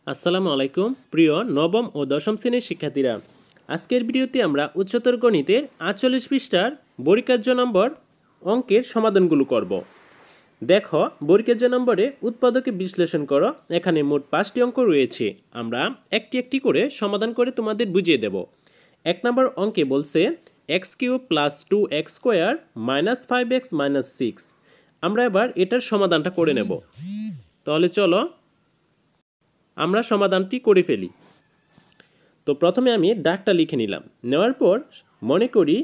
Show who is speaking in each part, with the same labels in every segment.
Speaker 1: আসসালামু আলাইকুম প্রিয় নবম ও দশম শ্রেণীর শিক্ষার্থীরা। আজকের ভিডিওতে আমরা উচ্চতর গণিতের 48 পৃষ্ঠার বর্গকার্য নম্বর অঙ্কের সমাধানগুলো করব। দেখো, বর্গকার্য নম্বরে উৎপাদকে বিশ্লেষণ করো। এখানে মোট 5টি অঙ্ক রয়েছে। আমরা একটি একটি করে সমাধান করে তোমাদের বুঝিয়ে দেব। 1 নম্বর অঙ্কে বলছে x³ + 2x² - 5x - 6। আমরা এবার এটার সমাধানটা করে নেব। তাহলে চলো আমরা সমাধানটি করে ফেলি। তো প্রথমে আমি দাগটা লিখে নিলাম। নেওয়ার পর মনে করি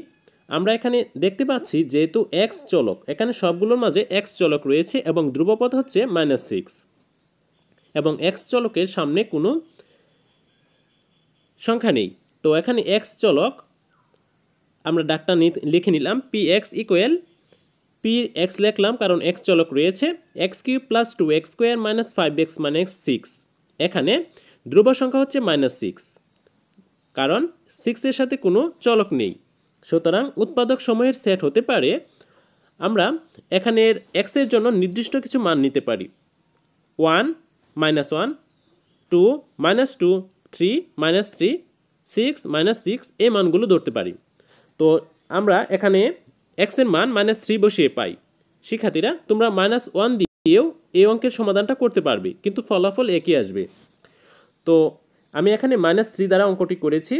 Speaker 1: আমরা এখানে দেখতে পাচ্ছি যেহেতু x চলক, এখানে সবগুলোর মাঝে x চলক রয়েছে এবং ধ্রুবপদ হচ্ছে -6 এবং x চলকের সামনে কোনো সংখ্যা নেই। তো এখানে x চলক, আমরা দাগটা লিখে নিলাম। px = px লিখলাম কারণ x চলক রয়েছে। x³ + 2x² - 5x - 6। এখানে ধ্রুব সংখ্যা হচ্ছে -6 কারণ 6 এর সাথে কোনো চলক নেই। সুতরাং উৎপাদক সময়ের সেট হতে পারে। আমরা এখানের x এর জন্য নির্দিষ্ট কিছু মান নিতে পারি। 1 -1 2 -2 3 -3 6 -6 এই মানগুলো ধরতে পারি। তো আমরা এখানে x এর মান -3 বসিয়ে পাই। শিক্ষার্থীরা, তোমরা -1 দিয়েও এই অঙ্কের সমাধানটা করতে পারবে, কিন্তু ফলাফল একই আসবে। তো আমি এখানে -3 দ্বারা অঙ্কটি করেছি।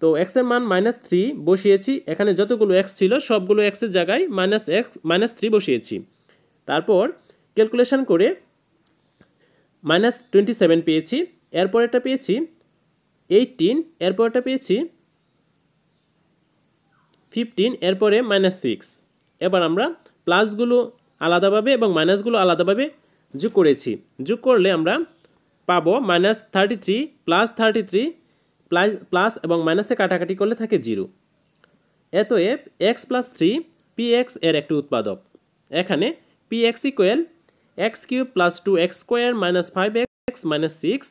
Speaker 1: তো x এর মান -3 বসিয়েছি। এখানে যতগুলো x ছিল সবগুলো x এর জায়গায় -3 বসিয়েছি। তারপর ক্যালকুলেশন করে -27 পেয়েছি। এরপরেরটা পেয়েছি 18, এরপরটা পেয়েছি 15, এরপরে -6। এবার আমরা প্লাসগুলো আলাদাভাবে এবং মাইনাসগুলো আলাদাভাবে যোগ করেছি। যোগ করলে আমরা পাবো -33 + 33 প্লাস এবং মাইনাসে কাটাকাটি করলে থাকে 0। অতএব x + 3 px এর একটি উৎপাদক। এখানে px = x³ + 2x² - 5x - 6।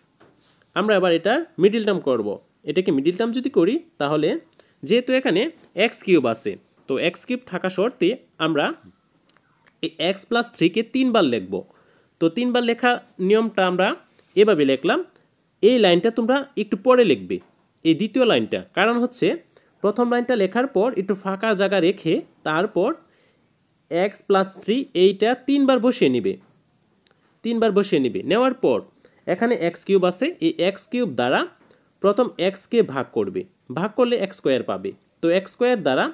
Speaker 1: আমরা এবার এটার মিডল টার্ম করব। এটাকে মিডল টার্ম যদি করি তাহলে যেহেতু এখানে x³ আছে, তো x³ থাকা শর্তে আমরা এই x + 3 কে 3 বার লিখব। তো 3 বার লেখা নিয়মটা আমরা এভাবে লিখলাম। এই লাইনটা তোমরা একটু পরে লিখবে, এই দ্বিতীয় লাইনটা। কারণ হচ্ছে প্রথম লাইনটা লেখার পর একটু ফাঁকা জায়গা রেখে তারপর x + 3 এইটা 3 বার বসিয়ে নেবে। 3 বার বসিয়ে নেবে। নেওয়ার পর এখানে x³ আছে, এই x³ দ্বারা প্রথম x কে ভাগ করবে। ভাগ করলে x² পাবে। তো x² দ্বারা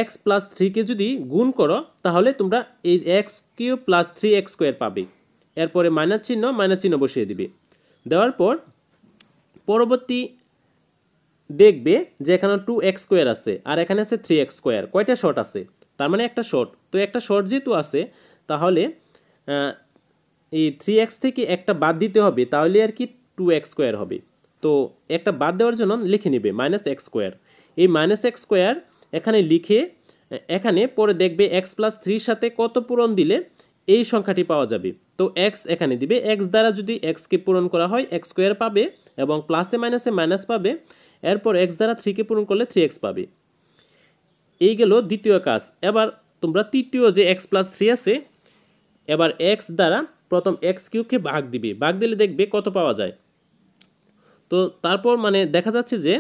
Speaker 1: x + 3 কে যদি গুণ করো তাহলে তোমরা এই x³ + 3x² পাবে। এরপরে মাইনাস চিহ্ন বসিয়ে দিবে। দেওয়ার পর পরবর্তী দেখবে যে এখানে 2x² আছে আর এখানে আছে 3x²। কয়টা শর্ট আছে? তার মানে একটা শর্ট। তো একটা শর্ট যেহেতু আছে তাহলে এই 3x থেকে একটা বাদ দিতে হবে, তাহলে আর কি 2x² হবে। তো একটা বাদ দেওয়ার জন্য লিখে নেবে -x²। এই -x² এখানে লিখে এখানে পরে দেখবে x + 3 সাথে কত পূরণ দিলে এই সংখ্যাটি পাওয়া যাবে। তো x এখানে দিবে। x দ্বারা যদি x কে পূরণ করা হয় x² পাবে এবং প্লাসে মাইনাসে মাইনাস পাবে। এরপর x দ্বারা 3 কে পূরণ করলে 3x পাবে। এই গেল দ্বিতীয় কাজ। এবার তোমরা তৃতীয় যে x + 3 আছে, এবার x দ্বারা প্রথম x³ কে ভাগ দিবে। ভাগ দিলে দেখবে কত পাওয়া যায়। তো তারপর মানে দেখা যাচ্ছে যে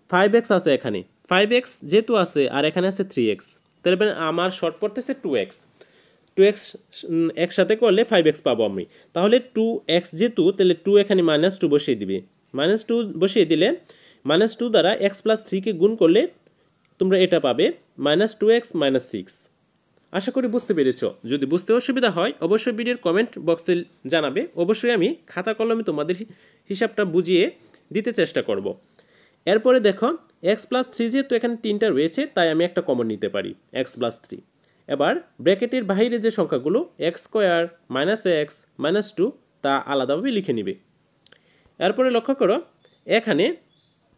Speaker 1: 5x আছে এখানে। 5x যেহেতু আছে আর এখানে আছে 3x, তাহলে আমার শর্ট পড়তেছে 2x। 2x একসাথে করলে 5x পাবো আমি। তাহলে 2x যেহেতু, তাহলে 2 এখানে -2 বসিয়ে দিবে। -2 বসিয়ে দিলে -2 দ্বারা x + 3 কে গুণ করলে তোমরা এটা পাবে -2x - 6। আশা করি বুঝতে পেরেছো। যদি বুঝতে অসুবিধা হয় অবশ্যই ভিডিওর কমেন্ট বক্সে জানাবে। অবশ্যই আমি খাতা কলমে তোমাদের হিসাবটা বুঝিয়ে দিতে চেষ্টা করব। এরপরে দেখো x + 3 যেহেতু এখানে 3টা রয়েছে তাই আমি একটা কমন নিতে পারি x + 3। এবার ব্র্যাকেটের বাইরে যে সংখ্যাগুলো x² -x -2 তা আলাদাভাবে লিখে নিবে। এরপরে লক্ষ্য করো এখানে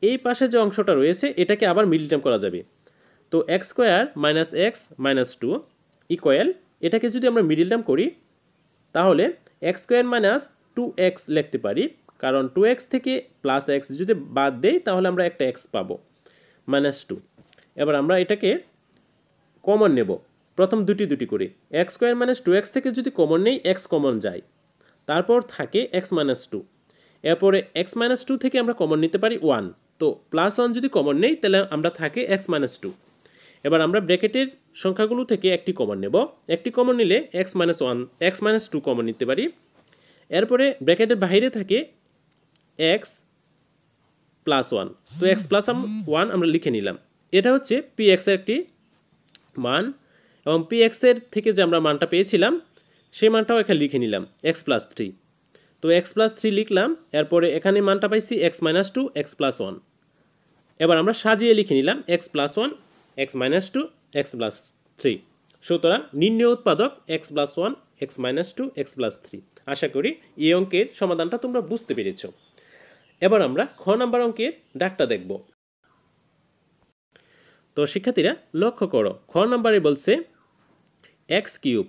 Speaker 1: এই পাশে যে অংশটা রয়েছে এটাকে আবার মিডল টার্ম করা যাবে। তো x² - x -2 ইকুয়াল, এটাকে যদি আমরা মিডল টার্ম করি তাহলে x² - 2x লিখতে পারি, কারণ 2x থেকে +x যদি বাদ দেই তাহলে আমরা একটা x পাবো -2। এবার আমরা এটাকে কমন নেব প্রথম দুটি করে। x² - 2x থেকে যদি কমন নেই x কমন যায়, তারপর থাকে এক্স মাইনাস টু। এরপরে এক্স মাইনাস টু থেকে আমরা কমন নিতে পারি 1, তো প্লাস 1 যদি কমন নেই তাহলে আমরা থাকে এক্স মাইনাস টু। এবার আমরা ব্র্যাকেটের সংখ্যাগুলো থেকে একটি কমন নেব, একটি কমন নিলে x minus one x minus two common নিতে পারি। এরপরে ব্র্যাকেটের বাইরে থাকে এক্স প্লাস ওয়ান, তো এক্স প্লাস ওয়ান আমরা লিখে নিলাম। এটা হচ্ছে পি এক্সের একটি মান, এবং পি এক্সের থেকে যে আমরা মানটা পেয়েছিলাম সেই মানটাও এখানে লিখে নিলাম এক্স প্লাস থ্রি। তো এক্স প্লাস থ্রি লিখলাম, এরপরে এখানে মানটা পাইছি x minus two x plus one. এবার আমরা সাজিয়ে লিখে নিলাম x plus one x minus two x plus three. সুতরাং নির্ণয় উৎপাদক x plus one x minus two x plus three. আশা করি এই অঙ্কের সমাধানটা তোমরা বুঝতে পেরেছ। এবার আমরা খ নাম্বার অঙ্কের ডাকটা দেখব। তো শিক্ষার্থীরা লক্ষ্য করো, খ নাম্বারে বলছে x cube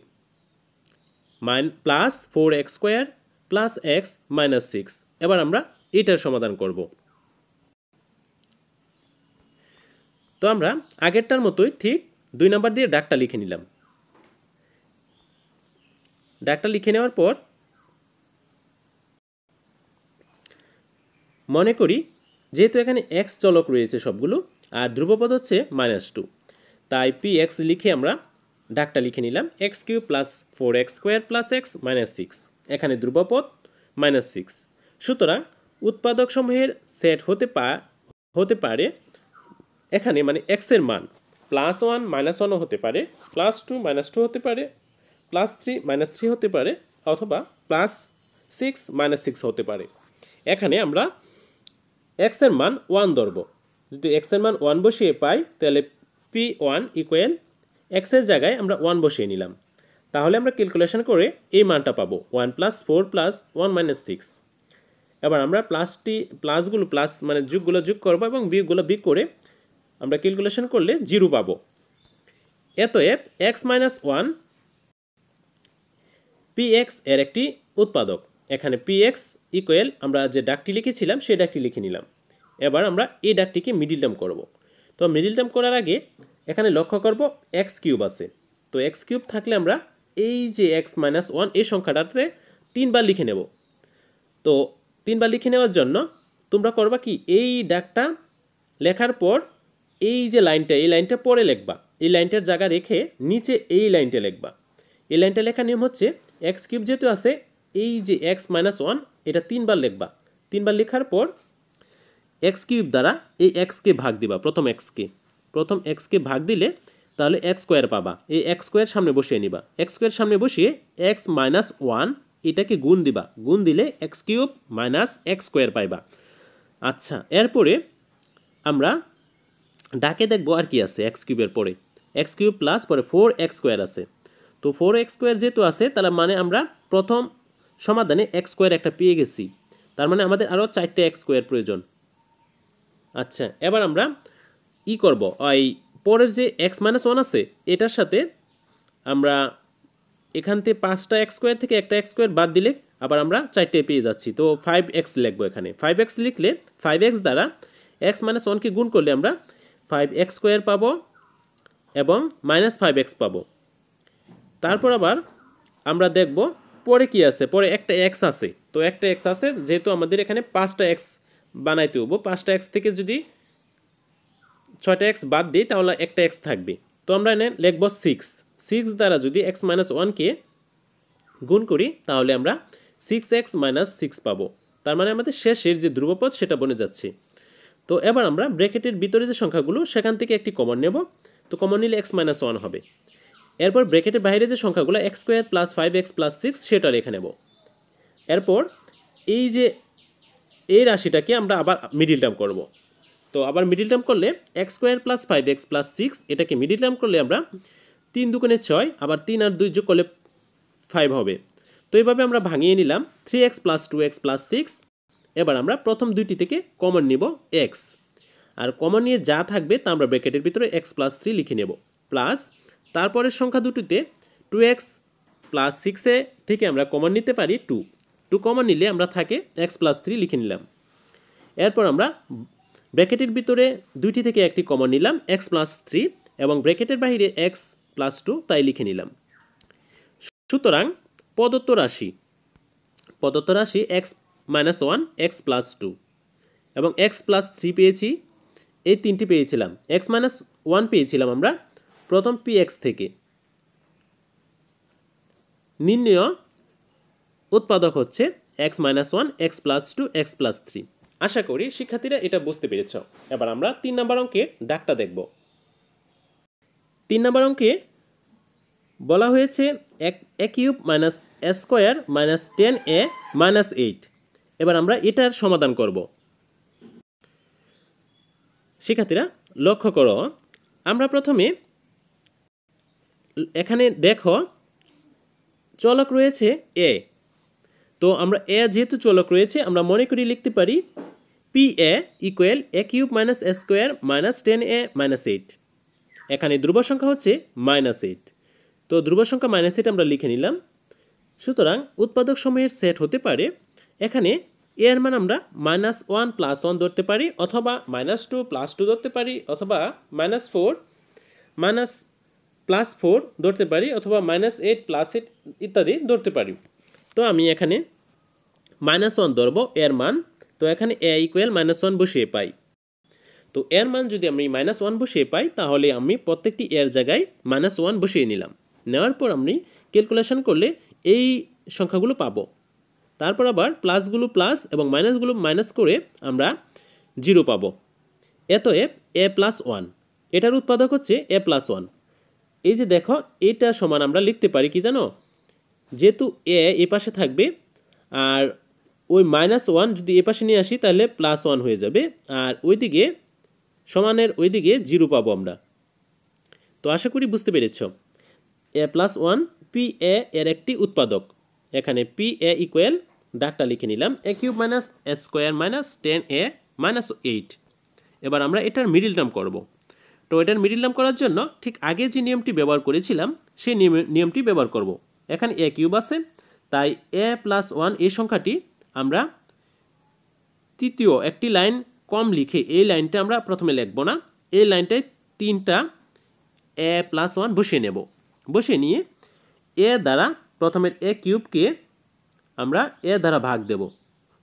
Speaker 1: plus 4x square plus x minus 6। এবার আমরা এটার সমাধান করব। তো আমরা আগেরটার মতোই ঠিক 2 নাম্বার দিয়ে ডাকটা লিখে নিলাম। ডাকটা লিখে নেওয়ার পর মনে করি যেহেতু এখানে এক্স চলক রয়েছে সবগুলো আর ধ্রুবপদ হচ্ছে মাইনাস টু, তাই পি এক্স লিখে আমরা ডাকটা লিখে নিলাম x cube plus 4x square plus x minus 6। এখানে ধ্রুবপদ মাইনাস 6। সুতরাং উৎপাদক সমূহের সেট হতে পারে এখানে, মানে এক্সের মান প্লাস ওয়ান মাইনাস ওয়ানও হতে পারে, প্লাস টু মাইনাস টু হতে পারে, প্লাস থ্রি মাইনাস থ্রি হতে পারে, অথবা প্লাস সিক্স মাইনাস সিক্স হতে পারে। এখানে আমরা এক্সের মান ওয়ান ধরব। যদি এক্সের মান ওয়ান বসিয়ে পাই তাহলে পি ওয়ান ইকুয়াল এক্সের জায়গায় আমরা ওয়ান বসিয়ে নিলাম, তাহলে আমরা ক্যালকুলেশন করে এই মানটা পাবো one plus four plus one minus six. এবার আমরা প্লাসগুলো প্লাস মানে যোগগুলো যোগ করবো এবং বিয়োগগুলো বিয়োগ করে আমরা ক্যালকুলেশন করলে জিরো পাবো। অতএব x minus one P x এর একটি উৎপাদক। এখানে পি এক্স ইকুয়াল আমরা যে ডাকটি লিখেছিলাম সেই ডাকটি লিখে নিলাম। এবার আমরা এই ডাকটিকে মিডিল টার্ম করব। তো মিডিল টার্ম করার আগে এখানে লক্ষ্য করব এক্স কিউব আছে, তো এক্স কিউব থাকলে আমরা এই যে এক্স মাইনাস ওয়ান এই সংখ্যাটাতে 3 বার লিখে নেব। তো 3 বার লিখে নেওয়ার জন্য তোমরা করবা কি, এই ডাকটা লেখার পর এই যে লাইনটা এই লাইনটা পরে লিখবা, এই লাইনটার জায়গা রেখে নিচে এই লাইনটা লিখবা। এই লাইনটা লেখার নিয়ম হচ্ছে এক্স কিউব যেহেতু আছে এই যে এক্স মাইনাস ওয়ান এটা 3 বার লিখবা। 3 বার লেখার পর এক্স কিউব দ্বারা এই এক্সকে ভাগ দিবা, প্রথম এক্সকে ভাগ দিলে তাহলে এক্স স্কোয়ার পাবা। এই এক্স স্কোয়ার সামনে বসিয়ে নিবা, এক্স স্কোয়ার সামনে বসিয়ে এক্স মাইনাস ওয়ান এটাকে গুণ দিবা, গুণ দিলে x cube minus x square পাইবা। আচ্ছা, এরপরে আমরা ডাকে দেখবো আর কি আছে এক্স কিউবের পরে এক্স কিউব প্লাস পরে 4x স্কোয়ার আছে। তো 4x স্কোয়ার যেহেতু আছে তাহলে মানে আমরা প্রথম সমাধানে এক্স স্কোয়ার একটা পেয়ে গেছি, তার মানে আমাদের আরও 4টে এক্স স্কোয়ার প্রয়োজন। আচ্ছা, এবার আমরা করব ওই পরের যে এক্স মাইনাস ওয়ান আছে এটার সাথে আমরা এখান থেকে 5টা এক্স স্কোয়ার থেকে একটা এক্স স্কোয়ার বাদ দিলে আবার আমরা 4টে পেয়ে যাচ্ছি। তো 5x লিখবো এখানে। 5x লিখলে 5x দ্বারা এক্স মাইনাস ওয়ানকে গুণ করলে আমরা 5x স্কোয়ার পাবো এবং মাইনাস 5x পাবো। তারপর আবার আমরা দেখব পরে কি আছে, পরে একটা এক্স আছে। তো একটা এক্স আছে যেহেতু আমাদের এখানে 5টা এক্স বানাইতে হবো, 5টা এক্স থেকে যদি 6টা এক্স বাদ দিই তাহলে একটা এক্স থাকবে। তো আমরা এনে লিখব 6 দ্বারা যদি এক্স মাইনাস ওয়ানকে গুণ করি তাহলে আমরা 6x মাইনাস 6 পাবো। তার মানে আমাদের শেষের যে ধ্রুবপদ সেটা বনে যাচ্ছে। তো এবার আমরা ব্র্যাকেটের ভিতরে যে সংখ্যাগুলো সেখান থেকে একটি কমন নেব। তো কমন নিলে এক্স মাইনাস ওয়ান হবে। এরপর ব্র্যাকেটের বাইরে যে সংখ্যাগুলো x square plus 5x plus 6 সেটা লিখে নেব। এরপর এই যে এই রাশিটাকে আমরা আবার মিডিল টার্ম করব। তো আবার মিডিল টার্ম করলে x square plus 5x plus 6 এটাকে মিডিল টার্ম করলে আমরা 3 দুগুণে 6, আবার 3 আর 2 যোগ করলে 5 হবে। তো এইভাবে আমরা ভাঙিয়ে নিলাম 3x প্লাস 2x প্লাস 6। এবার আমরা প্রথম দুইটি থেকে কমন নিব x, আর কমন নিয়ে যা থাকবে তা আমরা ব্র্যাকেটের ভিতরে x প্লাস 3 লিখে নেব, প্লাস তারপরের সংখ্যা দুটিতে 2x প্লাস 6 থেকে আমরা কমন নিতে পারি 2 কমন নিলে আমরা থাকে x প্লাস 3 লিখে নিলাম। এরপর আমরা ব্র্যাকেটের ভিতরে দুইটি থেকে একটি কমন নিলাম x প্লাস 3 এবং ব্র্যাকেটের বাইরে x প্লাস 2 তাই লিখে নিলাম। সুতরাং প্রদত্ত রাশি প্রদত্ত রাশি x minus one x plus two এবং এক্স প্লাস থ্রি পেয়েছি, এই তিনটি পেয়েছিলাম। এক্স মাইনাস ওয়ান পেয়েছিলাম আমরা প্রথম পি এক্স থেকে। নির্ণেয় উৎপাদক হচ্ছে x minus one x plus two x plus three. আশা করি শিক্ষার্থীরা এটা বুঝতে পেরেছ। এবার আমরা 3 নম্বর অঙ্কের দাগটা দেখব। 3 নম্বর অঙ্কে বলা হয়েছে এ কিউব মাইনাস এ স্কোয়ার মাইনাস 10a মাইনাস 8। এবার আমরা এটার সমাধান করব। শিক্ষার্থীরা লক্ষ্য করো, আমরা প্রথমে এখানে দেখো চলক রয়েছে এ। তো আমরা এ যেহেতু চলক রয়েছে আমরা মনে করি লিখতে পারি P A equal A cube minus A square minus 10a minus 8। এখানে ধ্রুব সংখ্যা হচ্ছে মাইনাস 8। তো ধ্রুব সংখ্যা মাইনাস 8 আমরা লিখে নিলাম। সুতরাং উৎপাদক সময়ের সেট হতে পারে, এখানে এ এর মান আমরা মাইনাস 1 প্লাস 1 ধরতে পারি, অথবা মাইনাস 2 প্লাস 2 ধরতে পারি, অথবা মাইনাস 4 মাইনাস প্লাস 4 ধরতে পারি, অথবা মাইনাস 8 প্লাস 8 ইত্যাদি ধরতে পারি। তো আমি এখানে মাইনাস 1 ধরবো এর মান। তো এখানে এ ইকুয়াল মাইনাস 1 বসিয়ে পাই। তো এর মান যদি আমি মাইনাস 1 বসিয়ে পাই তাহলে আমি প্রত্যেকটি এর জায়গায় মাইনাস 1 বসিয়ে নিলাম। নেওয়ার পর আমি ক্যালকুলেশন করলে এই সংখ্যাগুলো পাবো। তারপর আবার প্লাসগুলো প্লাস এবং মাইনাসগুলো মাইনাস করে আমরা 0 পাবো। অতএব এ প্লাস 1, এটার উৎপাদক হচ্ছে এ প্লাস 1। এই যে দেখো এটা সমান আমরা লিখতে পারি কি জানো, যেহেতু এ পাশে থাকবে আর ওই মাইনাস 1 যদি এ পাশে নিয়ে আসি তাহলে প্লাস 1 হয়ে যাবে, আর ওইদিকে সমানের ওইদিকে 0 পাবো আমরা। তো আশা করি বুঝতে পেরেছ। এ প্লাস 1 পি এ এর একটি উৎপাদক। এখানে পি এ ইকুয়াল ডাকটা লিখে নিলাম এ কিউব মাইনাস এ স্কোয়ার মাইনাস 10a মাইনাস 8। এবার আমরা এটার মিডিল টার্ম করব। তো এটার মিডিল টার্ম করার জন্য ঠিক আগে যে নিয়মটি ব্যবহার করেছিলাম সেই নিয়মটি ব্যবহার করব। এখানে এ কিউব আছে, তাই এ প্লাস 1 এই সংখ্যাটি আমরা তৃতীয় একটি লাইন কম লিখে এই লাইনটা আমরা প্রথমে লিখব না, এই লাইনটায় 3টা এ প্লাস 1 বসিয়ে নেব। বসিয়ে নিয়ে এ দ্বারা প্রথমের এ কিউবকে আমরা এ দ্বারা ভাগ দেব।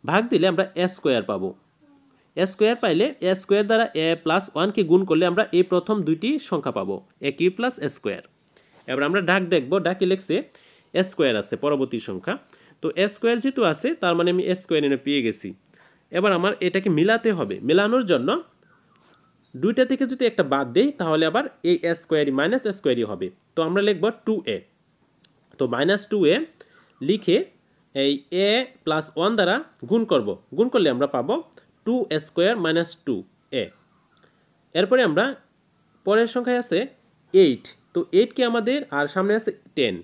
Speaker 1: ভাগ দিলে আমরা এ স্কোয়ার পাবো। এ স্কোয়ার পাইলে এ স্কোয়ার দ্বারা এ প্লাস 1কে গুণ করলে আমরা এই প্রথম দুইটি সংখ্যা পাবো, এ কিউব প্লাস এ স্কোয়ার। এবার আমরা ডাক দেখব, ডাকে লিখছে এ স্কোয়ার আছে পরবর্তী সংখ্যা। তো এ স্কোয়ার যেহেতু আছে তার মানে আমি এ স্কোয়ার এনে পেয়ে গেছি। এবার আমার এটাকে মিলাতে হবে। মেলানোর জন্য দুইটা থেকে যদি একটা বাদ দেই তাহলে আবার এই এ স্কোয়ারই মাইনাস এ স্কোয়ারই হবে। তো আমরা লিখব 2a। তো মাইনাস 2a লিখে এই এ প্লাস 1 দ্বারা গুণ করব। গুণ করলে আমরা পাবো 2a স্কোয়ার মাইনাস 2a। এরপরে আমরা পরের সংখ্যায় আছে 8। তো 8কে আমাদের আর সামনে আছে 10।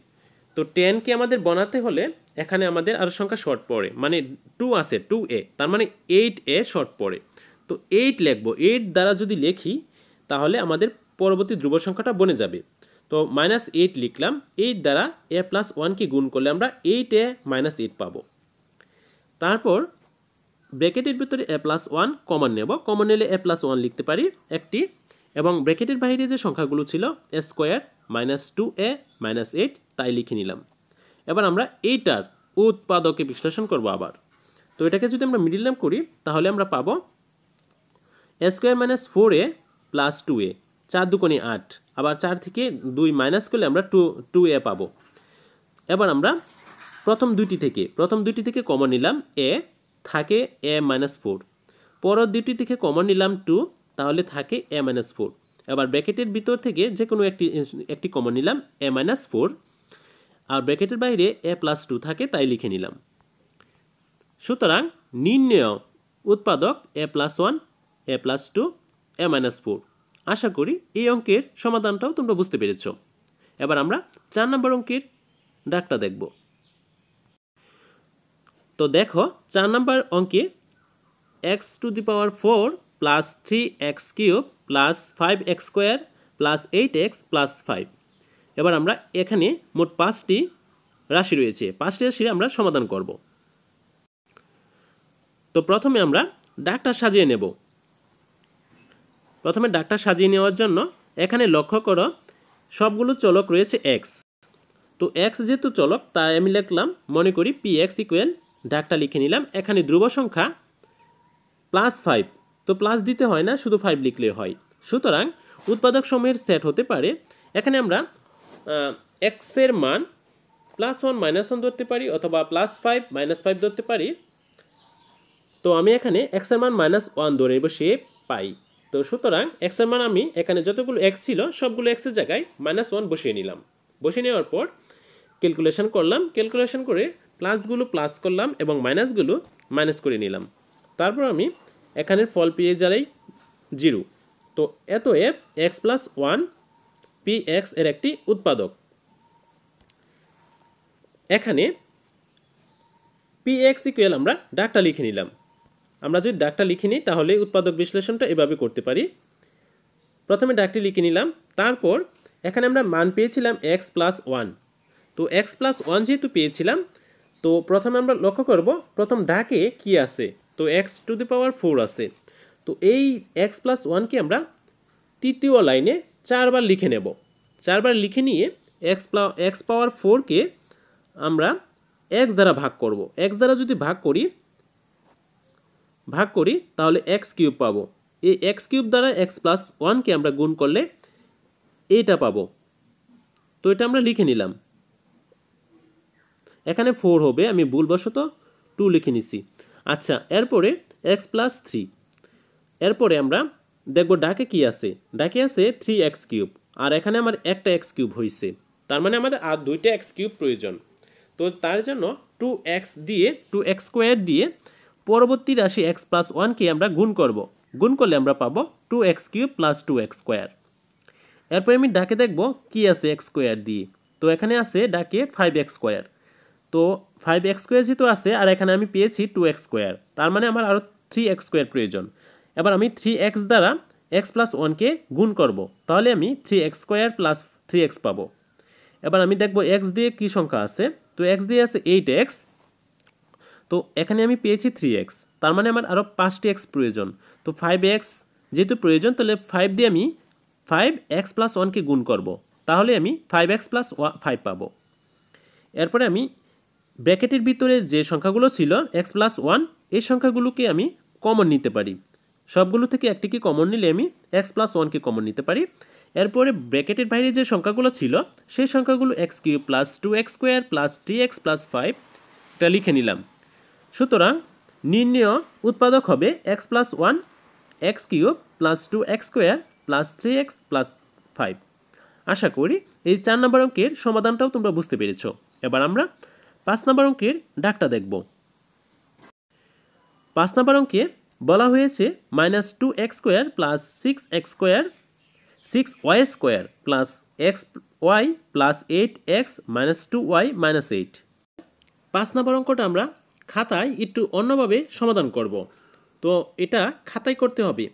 Speaker 1: তো 10কে আমাদের বানাতে হলে এখানে আমাদের আরও সংখ্যা শর্ট পড়ে, মানে 2 আছে 2a, তার মানে 8a শর্ট পড়ে। তো 8 লিখব। 8 দ্বারা যদি লিখি তাহলে আমাদের পরবর্তী ধ্রুব সংখ্যাটা বনে যাবে। তো মাইনাস 8 লিখলাম। 8 দ্বারা এ প্লাস 1কে গুণ করলে আমরা 8a মাইনাস 8 পাবো। তারপর ব্র্যাকেটের ভিতরে এ প্লাস 1 কমন নেব। কমন নিলে এ প্লাস 1 লিখতে পারি একটি, এবং ব্র্যাকেটের বাইরে যে সংখ্যাগুলো ছিল এ স্কোয়ার মাইনাস 2a মাইনাস 8 তাই লিখে নিলাম। এবার আমরা এইটার উৎপাদকে বিশ্লেষণ করব আবার। তো এটাকে যদি আমরা মিডিল টার্ম করি তাহলে আমরা পাবো এ square minus 4a plus 2a, 4 দুগুণে 8, আবার 4 থেকে 2 মাইনাস করলে আমরা 2a পাবো। এবার আমরা প্রথম দুইটি থেকে কমন নিলাম এ, থাকে এ মাইনাস 4। পরের দুইটি থেকে কমন নিলাম 2, তাহলে থাকে এ মাইনাস 4। এবার ব্র্যাকেটের ভিতর থেকে যে কোনো একটি কমন নিলাম এ মাইনাস 4, আর ব্র্যাকেটের বাইরে এ প্লাস 2 থাকে তাই লিখে নিলাম। সুতরাং নির্ণেয় উৎপাদক এ প্লাস 1 এ প্লাস 2 এ মাইনাস 4। আশা করি এই অঙ্কের সমাধানটাও তোমরা বুঝতে পেরেছ। এবার আমরা 4 নম্বর অঙ্কের ডাকটা দেখব। তো দেখো 4 নম্বর অঙ্কে x⁴ plus 3x³ plus 5x² plus 8x plus 5। এবার আমরা এখানে মোট 5টি রাশি রয়েছে, 5টি রাশি আমরা সমাধান করব। তো প্রথমে আমরা ডাকটা সাজিয়ে নেব। প্রথমে ডাকটা সাজিয়ে নেওয়ার জন্য এখানে লক্ষ্য করো সবগুলো চলক রয়েছে x। তো x যেহেতু চলক তাই আমি লিখলাম, মনে করি px ইকুয়াল ডাকটা লিখে নিলাম। এখানে ধ্রুব সংখ্যা +5, তো প্লাস দিতে হয় না, শুধু 5 লিখলে হয়। সুতরাং উৎপাদক সময়ের সেট হতে পারে। এখানে আমরা এক্স এর মান +1 -1 ধরতে পারি অথবা +5 -5 ধরতে পারি। তো আমি এখানে এক্স এর মান -1 ধরে বসিয়ে পাই। তো সুতরাং এক্স এর মান আমি এখানে যতগুলো এক্স ছিল সবগুলো এক্সের জায়গায় -1 বসিয়ে নিলাম। বসিয়ে নেওয়ার পর ক্যালকুলেশন করলাম, ক্যালকুলেশন করে প্লাসগুলো প্লাস করলাম এবং মাইনাসগুলো মাইনাস করে নিলাম। তারপর আমি এখানের ফল পেয়ে যাই 0। তো অতএব x+1 px এর একটি উৎপাদক। এখানে px ইকুয়াল আমরা ডাকটা লিখে নিলাম। আমরা যদি ডাকটা লিখে নিই তাহলে উৎপাদক বিশ্লেষণটা এভাবে করতে পারি। প্রথমে ডাকটি লিখে নিলাম, তারপর এখানে আমরা মান পেয়েছিলাম x+1। তো x+1 যেহেতু পেয়েছিলাম, তো প্রথমে আমরা লক্ষ্য করব প্রথম ডাকে কি আছে। তো x⁴ আছে। তো এই x+1কে আমরা তৃতীয় লাইনে 4 বার লিখে নেব। 4 বার লিখে নিয়ে x⁴কে আমরা x দ্বারা ভাগ করব। x দ্বারা যদি ভাগ করি তাহলে x³ পাবো। এই x³ দ্বারা x+1কে আমরা গুণ করলে এইটা পাবো। তো এটা আমরা লিখে নিলাম। এখানে 4 হবে, আমি ভুলবশত 2 লিখে নিছি। আচ্ছা, এরপরে x+3। এরপরে আমরা দেখব ডাকে কি আছে। ডাকে আছে 3x³ আর এখানে আমার একটা x³ হয়েছে, তার মানে আমাদের আর দুইটা x³ প্রয়োজন। তো তার জন্য 2x² দিয়ে পরবর্তী রাশি x+1কে আমরা গুণ করব। গুণ করলে আমরা পাবো 2x³ + 2x²। এরপরে আমি ডাকে দেখব কি আছে x² দিয়ে। তো এখানে আছে ডাকে 5x²। তো 5x² যেহেতু আছে আর এখানে আমি পেয়েছি 2x², তার মানে আমার আরও 3x² প্রয়োজন। এবার আমি 3x দ্বারা x+1কে গুণ করব, তাহলে আমি 3x² + 3x পাবো। এবার আমি দেখব x দিয়ে কি সংখ্যা আছে। তো x দিয়ে আছে 8x। তো এখানে আমি পেয়েছি 3x, তার মানে আমার আরও 5টি x প্রয়োজন। তো 5x যেহেতু প্রয়োজন, তাহলে 5 দিয়ে আমি 5x+1কে গুণ করব, তাহলে আমি 5x + 5 পাবো। এরপরে আমি ব্র্যাকেটের ভিতরে যে সংখ্যাগুলো ছিল x+1, এই সংখ্যাগুলোকে আমি কমন নিতে পারি। সবগুলো থেকে একটিকে কমন নিলে আমি x+1কে কমন নিতে পারি। এরপরে ব্র্যাকেটের বাইরে যে সংখ্যাগুলো ছিল সেই সংখ্যাগুলো x³ + 2x² + 3x + 5 এটা লিখে নিলাম। সুতরাং নির্ণেয় উৎপাদক হবে x+1 x³ + 2x² + 3x + 5। আশা করি এই 4 নম্বর অঙ্কের সমাধানটাও তোমরা বুঝতে পেরেছ। এবার আমরা 5 নম্বর অঙ্কের ডাকটা দেখব। 5 নম্বর অঙ্কে বলা হয়েছে -2x² + 6y² + xy + 8x - 2y - 8। 5 নম্বর অঙ্কটা আমরা খাতায় একটু অন্যভাবে সমাধান করব। তো এটা খাতায় করতে হবে।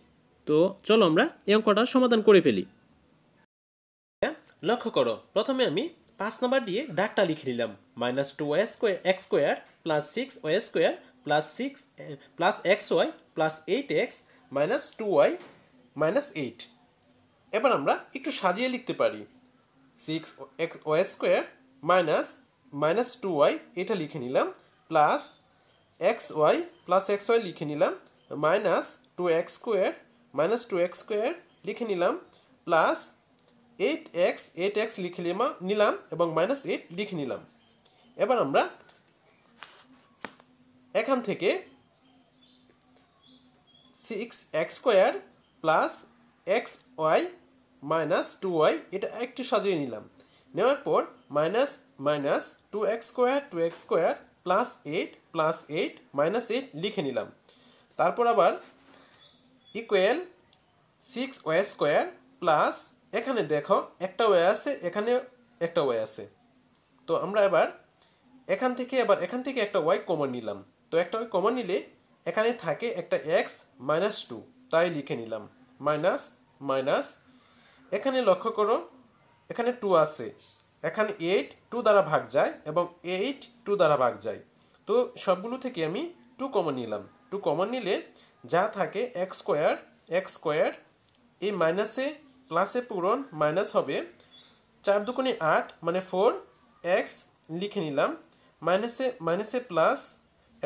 Speaker 1: তো চলো আমরা এই অঙ্কটার সমাধান করে ফেলি। লক্ষ্য করো, প্রথমে আমি 5 নাম্বার দিয়ে ডাকটা লিখে নিলাম -2x² + 6y² + xy + 8x - 2y - 8। এবার আমরা একটু সাজিয়ে লিখতে পারি। 6y² - 2y এটা লিখে নিলাম, প্লাস xy + xy লিখে নিলাম, -2x² - 2x² লিখে নিলাম, প্লাস 8x লিখে নিলাম এবং -8 লিখে নিলাম। এবার আমরা এখান থেকে 6x² + xy - 2y এটা একটু সাজিয়ে নিলাম। নেওয়ার পর -2x² + 8 - 8 লিখে নিলাম। তারপর আবার ইকুয়াল 6y² প্লাস, এখানে দেখো একটা ওয়ে আছে, এখানে একটা ওয়ে আছে। তো আমরা এবার এখান থেকে একটা ওয়াই কমন নিলাম। তো একটা ওয়াই কমন নিলে এখানে থাকে একটা x - 2, তাই লিখে নিলাম মাইনাস মাইনাস। এখানে লক্ষ্য করো, এখানে 2 আছে, এখানে 8 2 দ্বারা ভাগ যায় এবং 8 2 দ্বারা ভাগ যায়। তো সবগুলো থেকে আমি 2 কমন নিলাম। 2 কমন নিলে যা থাকে x² এই মাইনাসে প্লাসে পূরণ মাইনাস হবে, 4 দুগুণে 8 মানে 4x লিখে নিলাম, মাইনাসে প্লাস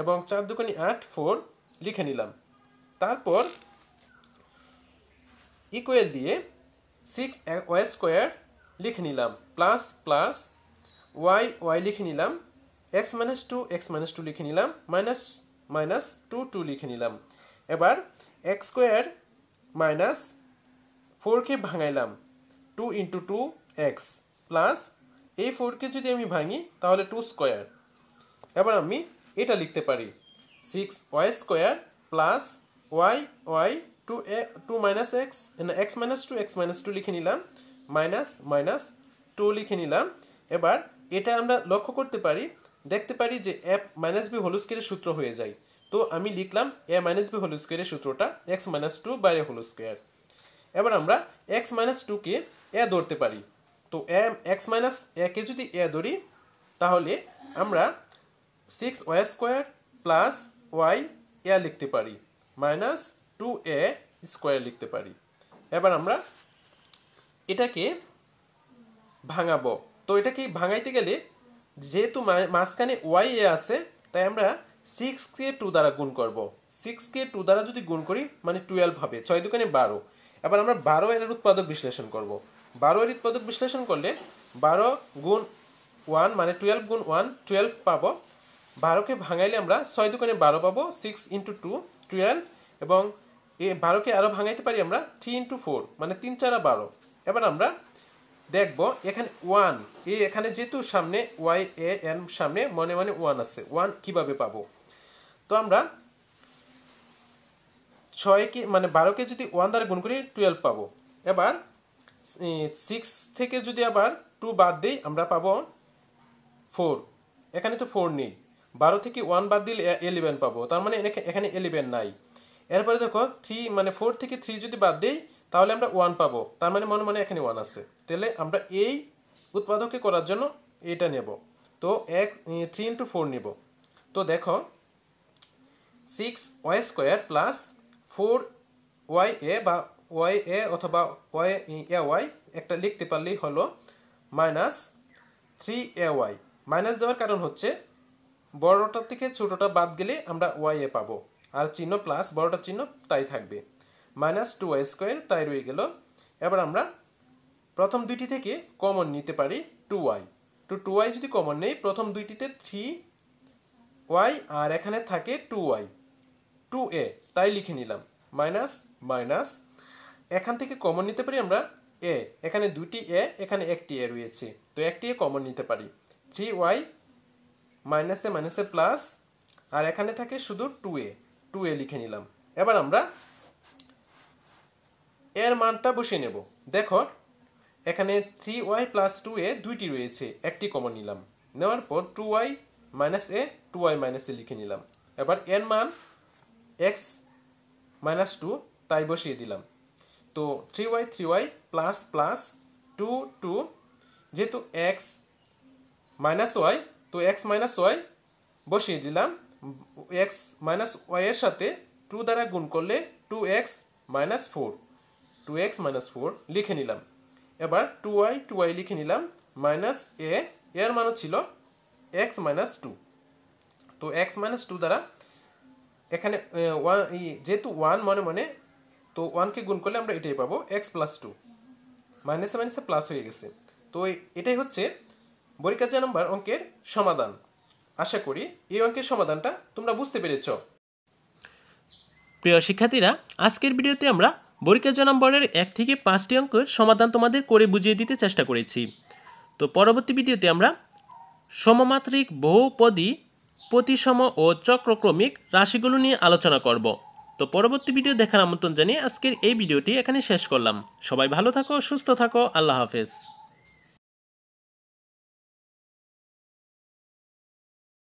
Speaker 1: এবং 4 দুগুণে 8 4 লিখে নিলাম। তারপর ইকুয়াল দিয়ে 6y স্কোয়ার লিখে নিলাম, প্লাস প্লাস y লিখে নিলাম, x - 2 লিখে নিলাম, মাইনাস মাইনাস 2 লিখে নিলাম। এবার x স্কোয়ার মাইনাস 4কে ভাঙাইলাম, 2 × 2x প্লাস এই 4কে যদি আমি ভাঙি তাহলে 2 স্কোয়ার। এবার আমি এটা লিখতে পারি 6y square plus y 2 minus x - 2 লিখে নিলাম, মাইনাস মাইনাস 2 লিখে নিলাম। এবার এটা আমরা লক্ষ্য করতে পারি, দেখতে পারি যে a - b হোল স্কয়ারের সূত্র হয়ে যায়। তো আমি লিখলাম a - b হোল স্কয়ারের সূত্রটা x - 2 বাইরে হোল স্কয়ার। এবার আমরা x - 2 কে a ধরতে পারি। তো x - a কে যদি a ধরি তাহলে আমরা 6y square plus y a লিখতে পারি, মাইনাস 2a স্কোয়ার লিখতে পারি। এবার আমরা এটাকে ভাঙাবো। তো এটাকে ভাঙাইতে গেলে যেহেতু মাঝখানে y a আছে, তাই আমরা 6কে 2 দ্বারা গুণ করব। 6কে 2 দ্বারা যদি গুণ করি মানে 12 হবে, 6 দুগুণে 12। এবার আমরা 12 এর উৎপাদক বিশ্লেষণ করব। 12 এর উৎপাদক বিশ্লেষণ করলে 12 গুণ 1 মানে 12 গুণ 1 12 পাবো। 12কে ভাঙাইলে আমরা 6 দুগুণে 12 পাবো, 6 × 2 12। এবং এই 12কে আরও ভাঙাইতে পারি আমরা 3 × 4 মানে 3 4 12। এবার আমরা দেখব এখানে 1 এখানে যেহেতু সামনে y a n সামনে মনে মনে 1 আছে, 1 কিভাবে পাবো? তো আমরা 6কে মানে 12কে যদি 1 দ্বারা গুণ করি 12 পাবো। এবার 6 থেকে যদি আবার 2 বাদ দিই আমরা পাবো 4। এখানে তো 4 নেই, 12 থেকে 1 বাদ দিলে 11 পাবো, তার মানে এখানে 11 নাই। এরপরে দেখো 3 মানে 4 থেকে 3 যদি বাদ দিই তাহলে আমরা 1 পাবো, তার মানে মনে মনে এখানে 1 আছে। তাহলে আমরা এই উৎপাদকে করার জন্য এটা নেব। তো 3 × 4 নেব। তো দেখো 6y স্কোয়ার প্লাস 4ya বা ya অথবা y একটা লিখতে পারলেই হলো, মাইনাস 3ay। মাইনাস দেওয়ার কারণ হচ্ছে বড়টার থেকে ছোটটা বাদ গেলে আমরা ya পাবো, আর চিহ্ন প্লাস বড়টার চিহ্ন তাই থাকবে, মাইনাস 2y স্কোয়ার তাই রয়ে গেল। এবার আমরা প্রথম দুইটি থেকে কমন নিতে পারি 2y। তো 2y যদি কমন নেই, প্রথম দুইটিতে 3y আর এখানে থাকে 2y 2a তাই লিখে নিলাম, মাইনাস মাইনাস এখান থেকে কমন নিতে পারি আমরা a, এখানে দুটি a এখানে একটি a রয়েছে, তো একটি a কমন নিতে পারি, 3y মাইনাসে মাইনাসে প্লাস, আর এখানে থাকে শুধু 2a লিখে নিলাম। এবার আমরা এর মানটা বসিয়ে নেব। দেখো এখানে 3y প্লাস 2a দুইটি রয়েছে, একটি কমন নিলাম, নেওয়ার পর 2y minus a 2y minus a লিখে নিলাম। এবার এর মান x মাইনাস 2 তাই বসিয়ে দিলাম। তো 3y প্লাস প্লাস 2 যেহেতু x মাইনাস y, তো x মাইনাস y বসিয়ে দিলাম। x মাইনাস y এর সাথে 2 দ্বারা গুণ করলে 2x মাইনাস 4 লিখে নিলাম। এবার 2y লিখে নিলাম, মাইনাস a এর মানও ছিল x মাইনাস 2। তো x মাইনাস 2 দ্বারা এখানে যেহেতু 1 মনে মনে, তো 1কে গুণ করলে আমরা এটাই পাবো, x প্লাস 2, মাইনাসে মাইনাসে প্লাস হয়ে গেছে। তো এটাই হচ্ছে পরীক্ষা 4 নম্বর অঙ্কের সমাধান। আশা করি এই অঙ্কের সমাধানটা তোমরা বুঝতে পেরেছ। প্রিয় শিক্ষার্থীরা, আজকের ভিডিওতে আমরা পরীক্ষা 4 নম্বরের 1 থেকে 5টি অঙ্কের সমাধান তোমাদের করে বুঝিয়ে দিতে চেষ্টা করেছি। তো পরবর্তী ভিডিওতে আমরা সমমাত্রিক বহুপদী, প্রতিসম ও চক্রক্রমিক রাশিগুলো নিয়ে আলোচনা করব। তো পরবর্তী ভিডিও দেখার আমন্ত্রণ জানিয়ে আজকের এই ভিডিওটি এখানে শেষ করলাম। সবাই ভালো থাকো, সুস্থ থাকো, আল্লাহ হাফেজ।